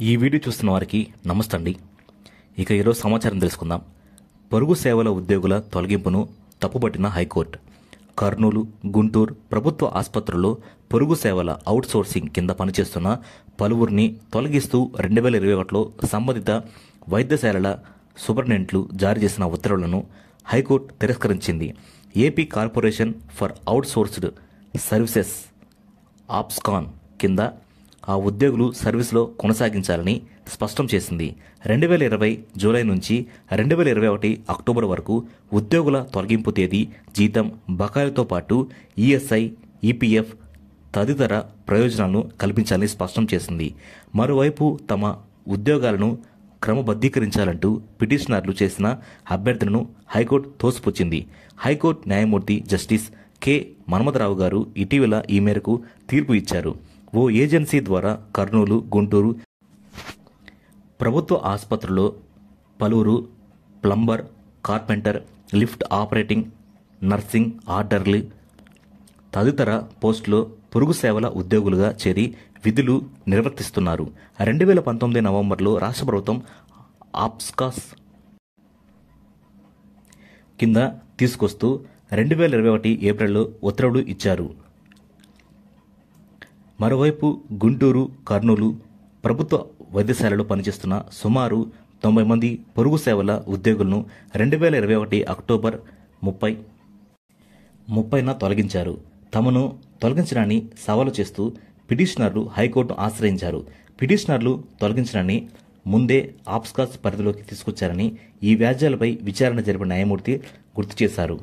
ఈ వీడియో చూస్తున్న వారికి నమస్తే అండి. ఇక ఈరోజు సమాచారం తెలుసుకుందాం. పొరుగు సేవల ఉద్యోగుల తొలగింపును తప్పుపట్టిన హైకోర్టు. కర్నూలు, గుంటూరు ప్రభుత్వ ఆసుపత్రుల్లో పొరుగు సేవల అవుట్సోర్సింగ్ కింద పనిచేస్తున్న పలువురిని తొలగిస్తూ 2021లో సంబంధిత వైద్యశాలల సూపరింటెండెంట్లు జారీ చేసిన ఉత్తర్వులను హైకోర్టు తిరస్కరించింది. AP corporation for outsourced services APCOS కింద ఆ ఉద్యోగులు సర్వీసులో కొనసాగించాలని స్పష్టం చేసింది. 2020 జూలై నుంచి 2021 అక్టోబర్ వరకు ఉద్యోగుల తొలగింపు తేదీ, జీతం, బకాయిలతో పాటు ఈఎస్ఐ, ఈపీఎఫ్ తదితర ప్రయోజనాలను కల్పించాలని స్పష్టం చేసింది. మరోవైపు తమ ఉద్యోగాలను క్రమబద్ధీకరించాలంటూ పిటిషనర్లు చేసిన అభ్యర్థనను హైకోర్టు తోసిపుచ్చింది. హైకోర్టు న్యాయమూర్తి జస్టిస్ కె మన్మథరావు గారు ఇటీవల ఈ మేరకు తీర్పు ఇచ్చారు. ఓ ఏజెన్సీ ద్వారా కర్నూలు, గుంటూరు ప్రభుత్వ ఆసుపత్రుల్లో పలువురు plumber, carpenter, lift operating, nursing, orderly తదితర పోస్టులో పొరుగు సేవల ఉద్యోగులుగా చేరి విధులు నిర్వర్తిస్తున్నారు. 2019 నవంబర్లో రాష్ట్ర ప్రభుత్వం ఆప్స్కాస్ కింద తీసుకొస్తూ 2021 ఏప్రిల్లో ఉత్తర్వులు ఇచ్చారు. మరోవైపు గుంటూరు, కర్నూలు ప్రభుత్వ వైద్యశాలలో పనిచేస్తున్న సుమారు 90 మంది పొరుగు సేవల ఉద్యోగులను 2021 అక్టోబర్ 30న తొలగించారు. తమను తొలగించడాన్ని సవాలు చేస్తూ పిటిషనర్లు హైకోర్టును ఆశ్రయించారు. పిటిషనర్లు తొలగించడాన్ని ముందే ఆప్స్కాస్ పరిధిలోకి తీసుకొచ్చారని ఈ వ్యాజ్యాలపై విచారణ జరిపిన న్యాయమూర్తి గుర్తు చేశారు.